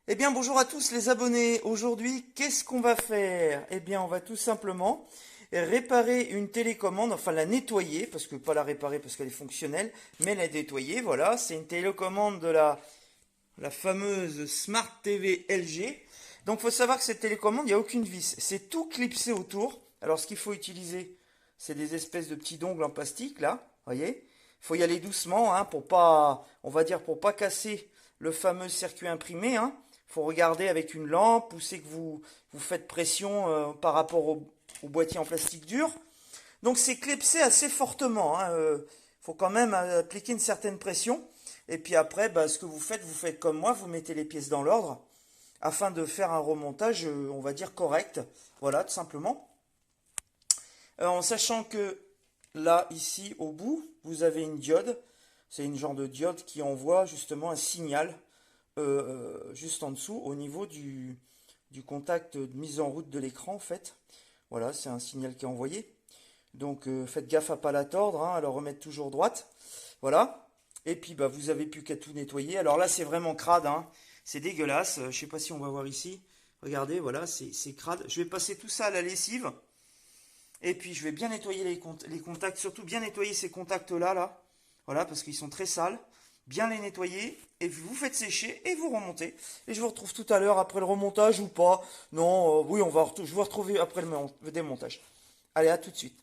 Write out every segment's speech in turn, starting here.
Eh bien, bonjour à tous les abonnés. Aujourd'hui, qu'est-ce qu'on va faire? Eh bien, on va tout simplement réparer une télécommande, enfin la nettoyer, parce que pas la réparer parce qu'elle est fonctionnelle, mais la nettoyer, voilà. C'est une télécommande de la fameuse Smart TV LG. Donc, faut savoir que cette télécommande, il n'y a aucune vis. C'est tout clipsé autour. Alors, ce qu'il faut utiliser, c'est des espèces de petits dongles en plastique, là, voyez? Il faut y aller doucement, hein, pour pas, on va dire, pour pas casser le fameux circuit imprimé, hein. Faut regarder avec une lampe, ou c'est que vous faites pression par rapport au boîtier en plastique dur. Donc c'est clipsé assez fortement, hein. Faut quand même appliquer une certaine pression. Et puis après, bah, ce que vous faites comme moi, vous mettez les pièces dans l'ordre afin de faire un remontage, on va dire correct. Voilà, tout simplement. En sachant que là, ici, au bout, vous avez une diode. C'est une genre de diode qui envoie justement un signal juste en dessous au niveau du contact de mise en route de l'écran en fait. Voilà, c'est un signal qui est envoyé. Donc faites gaffe à pas la tordre, hein, à la remettre toujours droite. Voilà. Et puis bah, vous avez plus qu'à tout nettoyer. Alors là c'est vraiment crade, hein. C'est dégueulasse. Je sais pas si on va voir ici. Regardez, voilà, c'est crade. Je vais passer tout ça à la lessive. Et puis je vais bien nettoyer les contacts, surtout bien nettoyer ces contacts-là, là. Voilà, parce qu'ils sont très sales. Bien les nettoyer, et vous faites sécher, et vous remontez. Et je vous retrouve tout à l'heure après le remontage ou pas. Non, oui, je vais vous retrouver après le démontage. Allez, à tout de suite.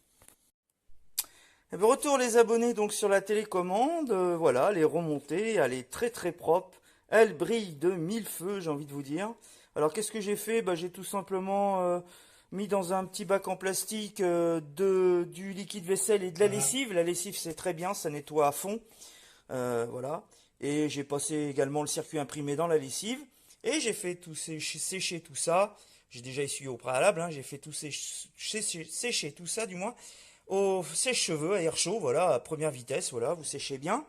Et bien, retour les abonnés donc sur la télécommande. Voilà, elle est remontée, elle est très très propre. Elle brille de mille feux, j'ai envie de vous dire. Alors qu'est-ce que j'ai fait? Bah, j'ai tout simplement mis dans un petit bac en plastique du liquide vaisselle et de la lessive. La lessive c'est très bien, ça nettoie à fond. Voilà. Et j'ai passé également le circuit imprimé dans la lessive. Et j'ai fait tout sécher tout ça. J'ai déjà essuyé au préalable, hein. J'ai fait tout sécher tout ça du moins au sèche-cheveux à air chaud, voilà, à première vitesse, voilà, vous séchez bien.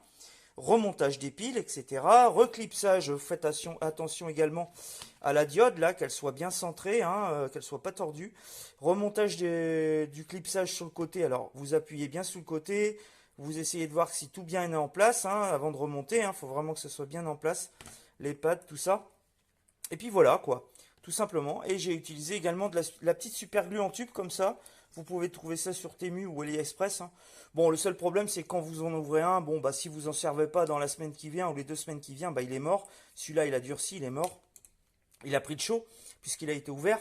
Remontage des piles, etc. Reclipsage, faites attention également à la diode, là, qu'elle soit bien centrée, hein, qu'elle soit pas tordue. Remontage du clipsage sur le côté, alors vous appuyez bien sur le côté, vous essayez de voir si tout bien est en place, hein, avant de remonter, il faut vraiment que ce soit bien en place, les pads, tout ça. Et puis voilà, quoi, tout simplement. Et j'ai utilisé également de la petite super glue en tube, comme ça. Vous pouvez trouver ça sur Temu ou AliExpress, hein. Bon, le seul problème, c'est quand vous en ouvrez un, bon, bah, si vous en servez pas dans la semaine qui vient ou les 2 semaines qui viennent, bah, il est mort. Celui-là, il a durci, il est mort. Il a pris de chaud, puisqu'il a été ouvert.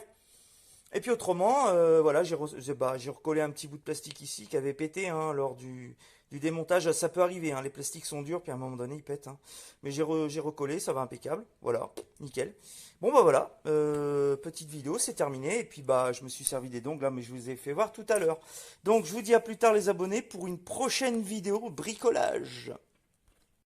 Et puis autrement, voilà, j'ai recollé un petit bout de plastique ici qui avait pété, hein, lors du démontage. Ça peut arriver, hein, les plastiques sont durs, puis à un moment donné, ils pètent, hein. Mais j'ai recollé, ça va impeccable. Voilà, nickel. Bon, bah voilà, petite vidéo, c'est terminé. Et puis, bah, je me suis servi des dongles, là, mais je vous ai fait voir tout à l'heure. Donc, je vous dis à plus tard, les abonnés, pour une prochaine vidéo bricolage.